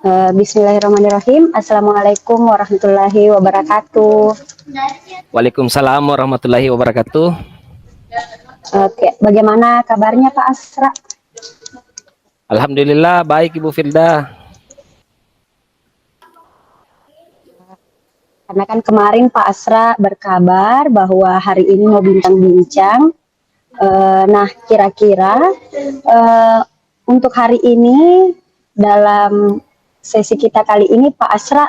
Bismillahirrahmanirrahim. Assalamualaikum warahmatullahi wabarakatuh. Waalaikumsalam warahmatullahi wabarakatuh. Oke, bagaimana kabarnya Pak Asra? Alhamdulillah baik Ibu Firda. Karena kan kemarin Pak Asra berkabar bahwa hari ini mau bincang-bincang. Nah, kira-kira untuk hari ini dalam sesi kita kali ini Pak Asra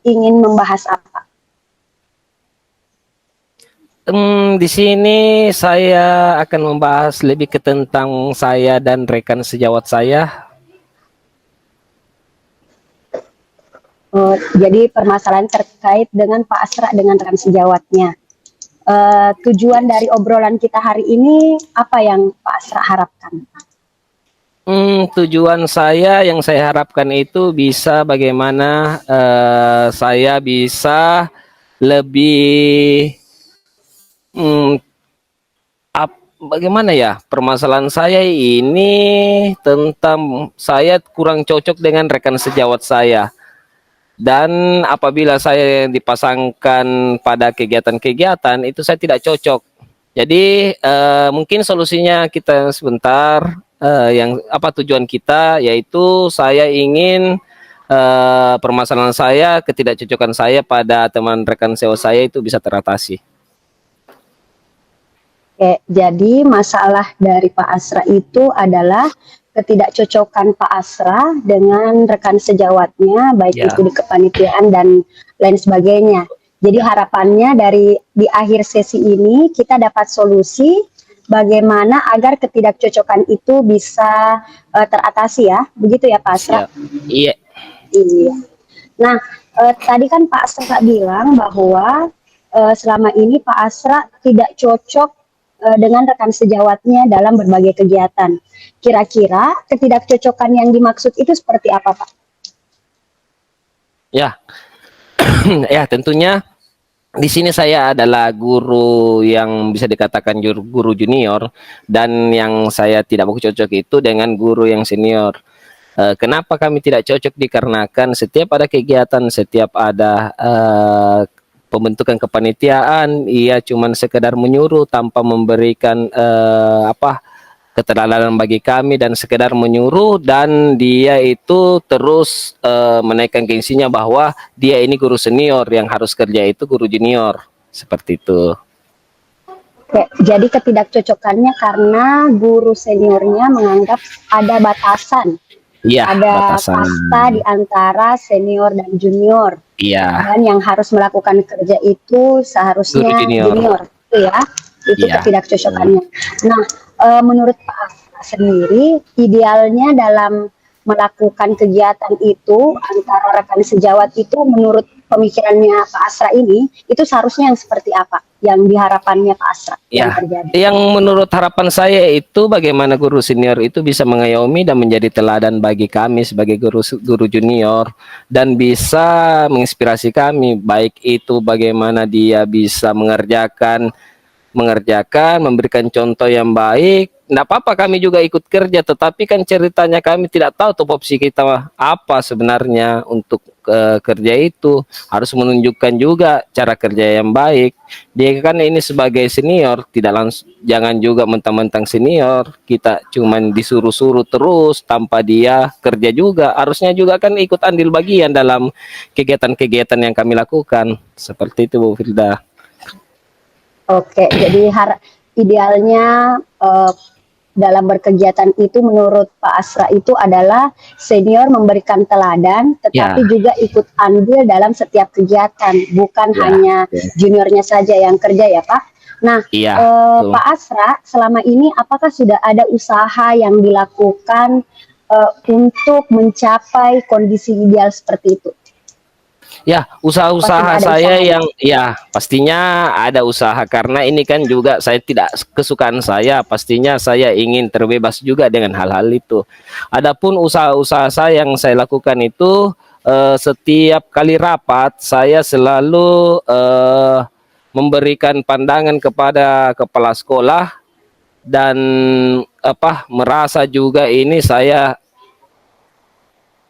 ingin membahas apa? Di sini saya akan membahas lebih ke tentang saya dan rekan sejawat saya. Jadi permasalahan terkait dengan Pak Asra dengan rekan sejawatnya. Tujuan dari obrolan kita hari ini apa yang Pak Asra harapkan? Tujuan saya yang saya harapkan itu bisa bagaimana saya bisa lebih bagaimana ya, permasalahan saya ini tentang saya kurang cocok dengan rekan sejawat saya. Dan apabila saya dipasangkan pada kegiatan-kegiatan itu saya tidak cocok. Jadi mungkin solusinya kita sebentar, yang apa tujuan kita, yaitu saya ingin permasalahan saya, ketidakcocokan saya pada teman rekan sejawat saya itu bisa teratasi. Oke, jadi masalah dari Pak Asra itu adalah ketidakcocokan Pak Asra dengan rekan sejawatnya, baik Ya. itu di kepanitiaan dan lain sebagainya. Jadi harapannya dari di akhir sesi ini kita dapat solusi bagaimana agar ketidakcocokan itu bisa teratasi ya, begitu ya Pak Asra? Siap. Iya. Iya. Nah, tadi kan Pak Asra bilang bahwa selama ini Pak Asra tidak cocok dengan rekan sejawatnya dalam berbagai kegiatan. Kira-kira ketidakcocokan yang dimaksud itu seperti apa, Pak? Ya. Ya, tentunya di sini saya adalah guru yang bisa dikatakan guru junior, dan yang saya tidak mau cocok itu dengan guru yang senior. Kenapa kami tidak cocok? Dikarenakan setiap ada kegiatan, setiap ada pembentukan kepanitiaan, ia cuman sekedar menyuruh tanpa memberikan keteladanan bagi kami, dan sekedar menyuruh, dan dia itu terus menaikkan gengsinya bahwa dia ini guru senior, yang harus kerja itu guru junior, seperti itu. Oke, jadi ketidakcocokannya karena guru seniornya menganggap ada batasan, Iya, ada batasan. kasta di antara senior dan junior. Iya. Dan yang harus melakukan kerja itu seharusnya junior, itu ya, itu Iya. ketidakcocokannya. Nah, menurut Pak Asra sendiri, idealnya dalam melakukan kegiatan itu antara rekan sejawat itu menurut pemikirannya Pak Asra ini, itu seharusnya yang seperti apa? Yang diharapannya Pak Asra yang Ya, terjadi? yang menurut harapan saya itu bagaimana guru senior itu bisa mengayomi dan menjadi teladan bagi kami sebagai guru junior, dan bisa menginspirasi kami, baik itu bagaimana dia bisa mengerjakan, memberikan contoh yang baik. Nggak apa-apa kami juga ikut kerja, tetapi kan ceritanya kami tidak tahu tupoksi kita apa sebenarnya untuk kerja itu. Harus menunjukkan juga cara kerja yang baik. Dia kan ini sebagai senior, tidak langsung, jangan juga mentang-mentang senior, kita cuman disuruh-suruh terus tanpa dia kerja juga. Harusnya juga kan ikut andil bagian dalam kegiatan-kegiatan yang kami lakukan. Seperti itu Bu Firda. Oke, jadi idealnya dalam berkegiatan itu menurut Pak Asra itu adalah senior memberikan teladan, tetapi juga ikut andil dalam setiap kegiatan, bukan hanya juniornya saja yang kerja ya Pak. Nah, Pak Asra selama ini apakah sudah ada usaha yang dilakukan untuk mencapai kondisi ideal seperti itu? Ya, usaha-usaha saya yang ya pastinya ada usaha, karena ini kan juga saya tidak kesukaan saya, pastinya saya ingin terbebas juga dengan hal-hal itu. Adapun usaha-usaha saya yang saya lakukan itu setiap kali rapat saya selalu memberikan pandangan kepada kepala sekolah, dan merasa juga ini saya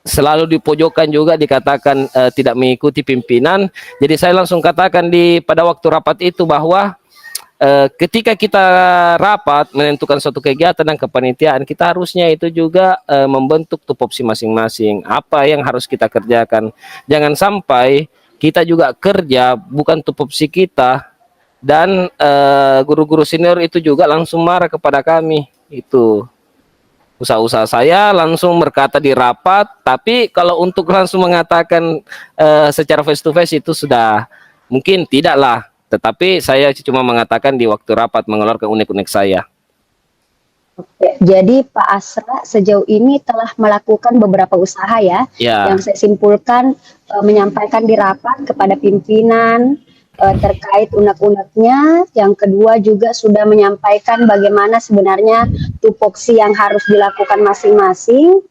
selalu dipojokkan juga, dikatakan tidak mengikuti pimpinan. Jadi saya langsung katakan pada waktu rapat itu bahwa ketika kita rapat menentukan suatu kegiatan dan kepanitiaan, kita harusnya itu juga membentuk tupoksi masing-masing, apa yang harus kita kerjakan. Jangan sampai kita juga kerja bukan tupoksi kita, dan guru-guru senior itu juga langsung marah kepada kami. Itu usaha-usaha saya langsung berkata di rapat, tapi kalau untuk langsung mengatakan secara face to face itu sudah mungkin tidaklah. Tetapi saya cuma mengatakan di waktu rapat mengeluarkan unek-unek saya. Oke, jadi Pak Asra sejauh ini telah melakukan beberapa usaha ya, Ya, yang saya simpulkan menyampaikan di rapat kepada pimpinan terkait unek-uneknya. Yang kedua juga sudah menyampaikan bagaimana sebenarnya tupoksi yang harus dilakukan masing-masing,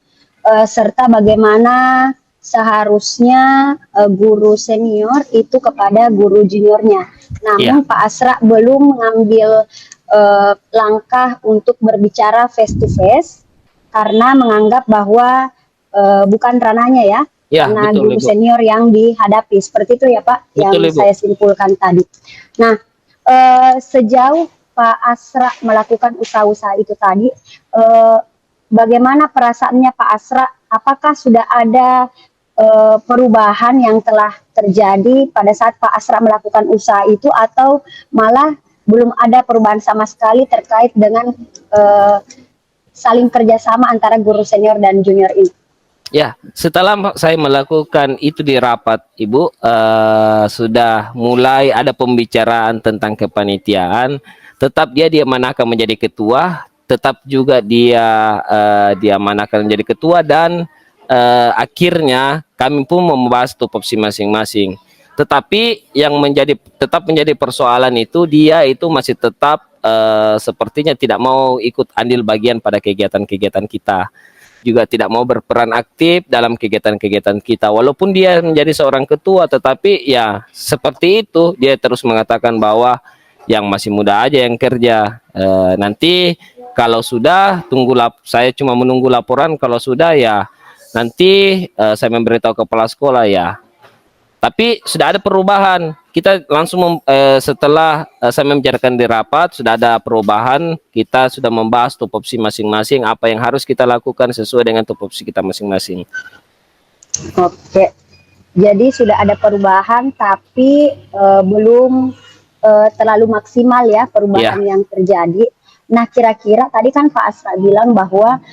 serta bagaimana seharusnya guru senior itu kepada guru juniornya. Namun ya, Pak Asra belum mengambil langkah untuk berbicara face to face karena menganggap bahwa bukan ranahnya ya, ya, karena betul guru Ibu. senior yang dihadapi. Seperti itu ya Pak, yang Betul Ibu. saya simpulkan tadi. Nah, sejauh Pak Asra melakukan usaha-usaha itu tadi, bagaimana perasaannya Pak Asra? Apakah sudah ada perubahan yang telah terjadi pada saat Pak Asra melakukan usaha itu, atau malah belum ada perubahan sama sekali terkait dengan saling kerjasama antara guru senior dan junior ini? Ya, setelah saya melakukan itu di rapat, Ibu, sudah mulai ada pembicaraan tentang kepanitiaan. Tetap dia manakan menjadi ketua, tetap juga dia manakan menjadi ketua, dan akhirnya kami pun membahas tupoksi masing-masing. Tetapi yang tetap menjadi persoalan itu, dia itu masih tetap sepertinya tidak mau ikut andil bagian pada kegiatan-kegiatan kita, juga tidak mau berperan aktif dalam kegiatan-kegiatan kita. Walaupun dia menjadi seorang ketua, tetapi ya seperti itu, dia terus mengatakan bahwa yang masih muda aja yang kerja. Nanti kalau sudah saya cuma menunggu laporan. Kalau sudah ya nanti saya memberitahu kepala sekolah ya. Tapi sudah ada perubahan. Kita langsung setelah saya membicarakan di rapat, sudah ada perubahan. Kita sudah membahas tupoksi masing-masing, apa yang harus kita lakukan sesuai dengan tupoksi kita masing-masing. Oke, jadi sudah ada perubahan, tapi belum terlalu maksimal ya perubahan yang terjadi. Nah, kira-kira tadi kan Pak Asra bilang bahwa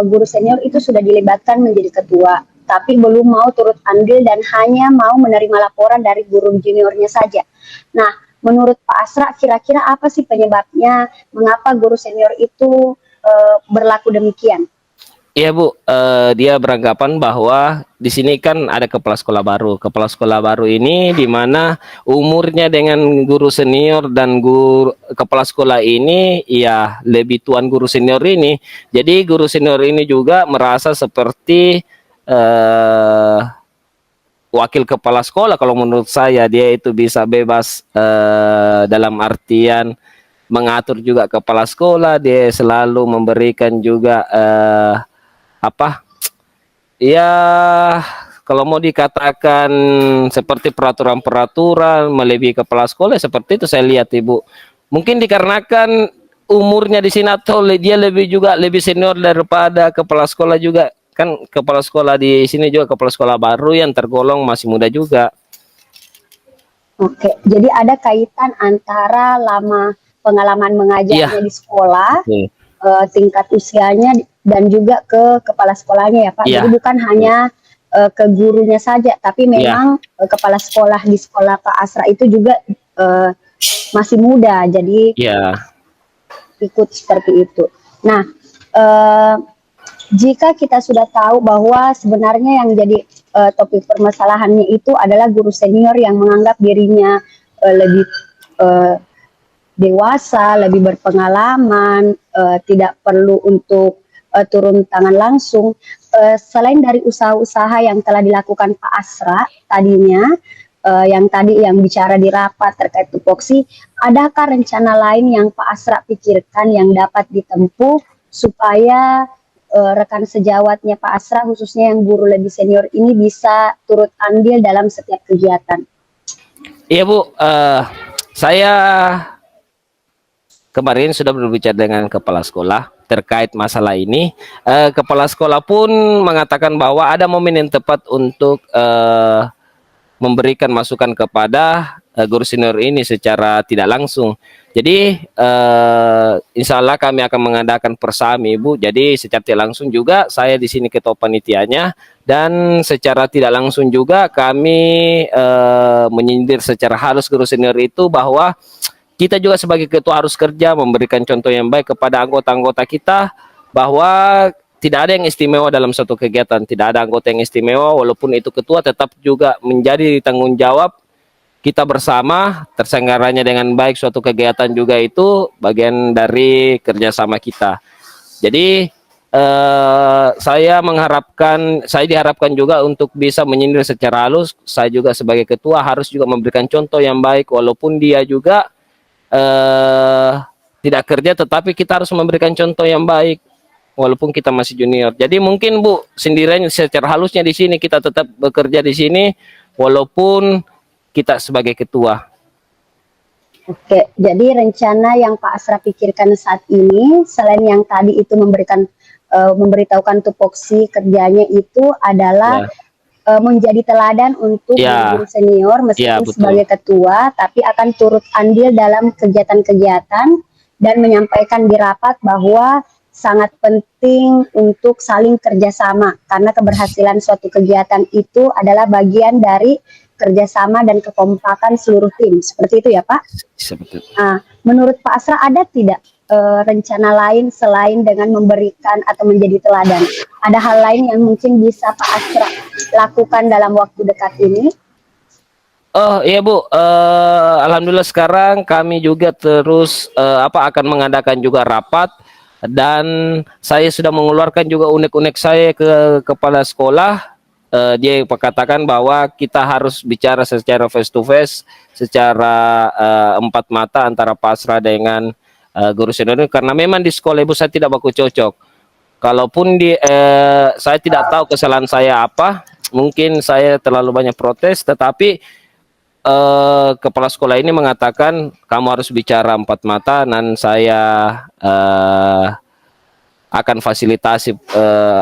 guru senior itu sudah dilibatkan menjadi ketua, tapi belum mau turut andil dan hanya mau menerima laporan dari guru juniornya saja. Nah, menurut Pak Asra, kira-kira apa sih penyebabnya mengapa guru senior itu berlaku demikian? Iya Bu, dia beranggapan bahwa di sini kan ada kepala sekolah baru. Kepala sekolah baru ini di mana umurnya dengan guru senior dan kepala sekolah ini ya lebih tuan guru senior ini. Jadi guru senior ini juga merasa seperti wakil kepala sekolah. Kalau menurut saya dia itu bisa bebas dalam artian mengatur juga kepala sekolah. Dia selalu memberikan juga ya kalau mau dikatakan seperti peraturan-peraturan melebihi kepala sekolah, seperti itu saya lihat Ibu. Mungkin dikarenakan umurnya di sini atau dia lebih senior daripada kepala sekolah juga. Kan kepala sekolah di sini juga kepala sekolah baru yang tergolong masih muda juga. Oke, jadi ada kaitan antara lama pengalaman mengajarnya di sekolah, tingkat usianya, dan juga ke kepala sekolahnya ya Pak. Jadi bukan hanya ke gurunya saja, tapi memang kepala sekolah di sekolah Pak Asra itu juga masih muda, jadi ikut seperti itu. Nah, jika kita sudah tahu bahwa sebenarnya yang jadi topik permasalahannya itu adalah guru senior yang menganggap dirinya lebih dewasa, lebih berpengalaman, tidak perlu untuk turun tangan langsung. Selain dari usaha-usaha yang telah dilakukan Pak Asra tadinya, yang bicara di rapat terkait tupoksi, adakah rencana lain yang Pak Asra pikirkan yang dapat ditempuh supaya rekan sejawatnya Pak Asra, khususnya yang guru lebih senior ini bisa turut andil dalam setiap kegiatan. Iya Bu, saya kemarin sudah berbicara dengan kepala sekolah terkait masalah ini. Kepala sekolah pun mengatakan bahwa ada momen yang tepat untuk memberikan masukan kepada guru senior ini secara tidak langsung. Jadi insya Allah kami akan mengadakan persami Bu. Jadi secara tidak langsung juga saya di sini ketua panitianya, dan secara tidak langsung juga kami menyindir secara halus guru senior itu bahwa kita juga sebagai ketua harus kerja memberikan contoh yang baik kepada anggota-anggota kita, bahwa tidak ada yang istimewa dalam suatu kegiatan, tidak ada anggota yang istimewa, walaupun itu ketua tetap juga menjadi tanggung jawab kita bersama. Terselenggaranya dengan baik suatu kegiatan juga itu bagian dari kerjasama kita. Jadi saya diharapkan juga untuk bisa menyindir secara halus. Saya juga sebagai ketua harus juga memberikan contoh yang baik, walaupun dia juga tidak kerja, tetapi kita harus memberikan contoh yang baik walaupun kita masih junior. Jadi mungkin Bu, sindirannya secara halusnya di sini kita tetap bekerja di sini walaupun kita sebagai ketua. Oke, jadi rencana yang Pak Asra pikirkan saat ini selain yang tadi itu memberitahukan tupoksi kerjanya itu adalah menjadi teladan untuk guru senior meskipun sebagai ketua, tapi akan turut andil dalam kegiatan-kegiatan dan menyampaikan di rapat bahwa sangat penting untuk saling kerjasama karena keberhasilan suatu kegiatan itu adalah bagian dari kerjasama dan kekompakan seluruh tim. Seperti itu ya Pak? Seperti itu. Nah, menurut Pak Asra ada tidak rencana lain selain dengan memberikan atau menjadi teladan? Ada hal lain yang mungkin bisa Pak Asra lakukan dalam waktu dekat ini? Oh iya Bu, alhamdulillah sekarang kami juga terus akan mengadakan juga rapat, dan saya sudah mengeluarkan juga unek-unek saya ke kepala sekolah. Dia katakan bahwa kita harus bicara secara face to face, secara empat mata antara Pak Asra dengan guru senior ini, karena memang di sekolah Ibu saya tidak baku cocok. Kalaupun saya tidak tahu kesalahan saya apa, mungkin saya terlalu banyak protes, tetapi kepala sekolah ini mengatakan kamu harus bicara empat mata, dan saya akan fasilitasi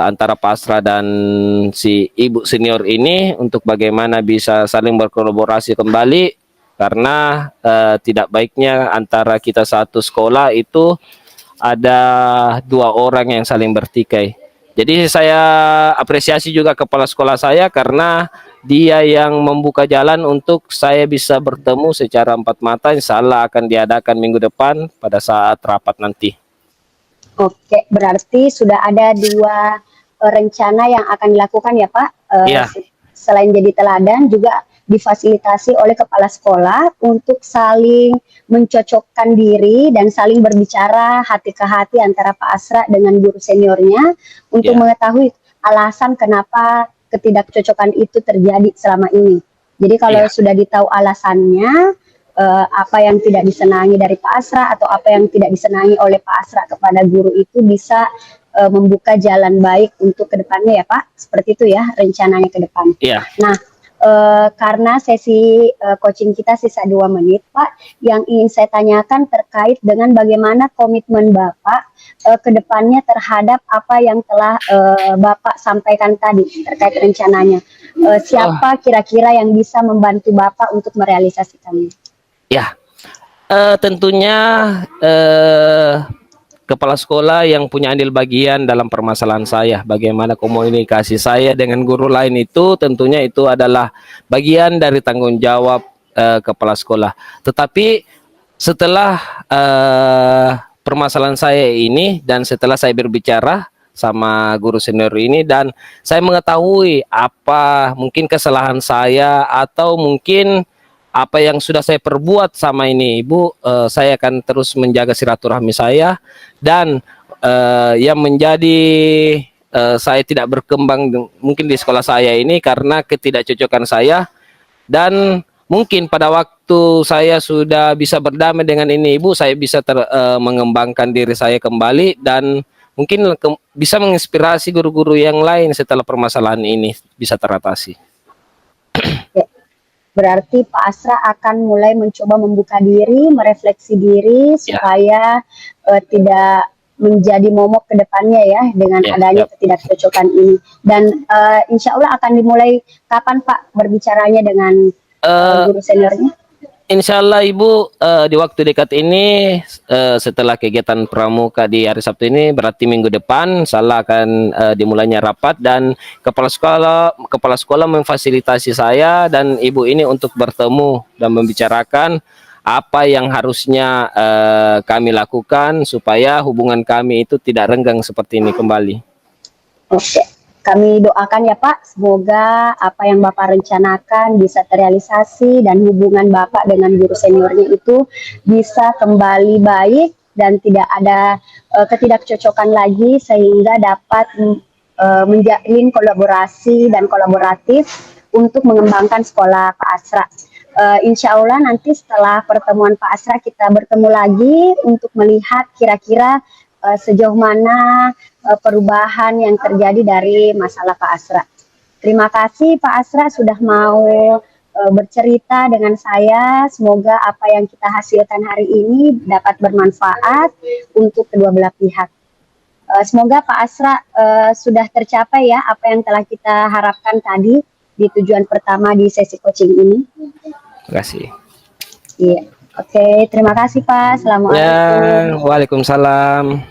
antara Pak Asra dan si Ibu senior ini untuk bagaimana bisa saling berkolaborasi kembali. Karena tidak baiknya antara kita satu sekolah itu ada dua orang yang saling bertikai. Jadi saya apresiasi juga kepala sekolah saya karena dia yang membuka jalan untuk saya bisa bertemu secara empat mata. Insya Allah akan diadakan minggu depan pada saat rapat nanti. Oke, berarti sudah ada dua rencana yang akan dilakukan ya Pak. Selain jadi teladan juga difasilitasi oleh kepala sekolah untuk saling mencocokkan diri dan saling berbicara hati ke hati antara Pak Asra dengan guru seniornya untuk mengetahui alasan kenapa ketidakcocokan itu terjadi selama ini. Jadi kalau sudah ditahu alasannya, apa yang tidak disenangi dari Pak Asra atau apa yang tidak disenangi oleh Pak Asra kepada guru itu bisa membuka jalan baik untuk kedepannya ya Pak. Seperti itu ya rencananya ke depan. Nah, karena sesi coaching kita sisa 2 menit Pak, yang ingin saya tanyakan terkait dengan bagaimana komitmen Bapak ke depannya terhadap apa yang telah Bapak sampaikan tadi terkait rencananya. Siapa kira-kira yang bisa membantu Bapak untuk merealisasikannya? Ya, tentunya kepala sekolah yang punya andil bagian dalam permasalahan saya. Bagaimana komunikasi saya dengan guru lain itu tentunya itu adalah bagian dari tanggung jawab kepala sekolah. Tetapi setelah permasalahan saya ini dan setelah saya berbicara sama guru senior ini dan saya mengetahui apa mungkin kesalahan saya atau mungkin apa yang sudah saya perbuat sama ini Ibu, saya akan terus menjaga silaturahmi saya dan yang menjadi saya tidak berkembang mungkin di sekolah saya ini karena ketidakcocokan saya, dan mungkin pada waktu saya sudah bisa berdamai dengan ini Ibu, saya bisa mengembangkan diri saya kembali dan mungkin bisa menginspirasi guru-guru yang lain setelah permasalahan ini bisa teratasi. Ya. Berarti Pak Asra akan mulai mencoba membuka diri, merefleksi diri supaya tidak menjadi momok ke depannya ya dengan adanya ketidakcocokan ini. Dan insya Allah akan dimulai kapan Pak berbicaranya dengan guru seniornya? Insya Allah Ibu di waktu dekat ini setelah kegiatan pramuka di hari Sabtu ini berarti minggu depan insya Allah akan dimulainya rapat, dan kepala sekolah memfasilitasi saya dan Ibu ini untuk bertemu dan membicarakan apa yang harusnya kami lakukan supaya hubungan kami itu tidak renggang seperti ini kembali. Oke. Kami doakan ya Pak, semoga apa yang Bapak rencanakan bisa terrealisasi dan hubungan Bapak dengan guru seniornya itu bisa kembali baik dan tidak ada ketidakcocokan lagi, sehingga dapat menjalin kolaborasi dan kolaboratif untuk mengembangkan sekolah Pak Asra. Insya Allah nanti setelah pertemuan Pak Asra kita bertemu lagi untuk melihat kira-kira sejauh mana perubahan yang terjadi dari masalah Pak Asra. Terima kasih Pak Asra sudah mau bercerita dengan saya. Semoga apa yang kita hasilkan hari ini dapat bermanfaat untuk kedua belah pihak. Semoga Pak Asra sudah tercapai ya apa yang telah kita harapkan tadi di tujuan pertama di sesi coaching ini. Terima kasih. Iya. Oke, terima kasih Pak. Assalamualaikum. Ya, waalaikumsalam.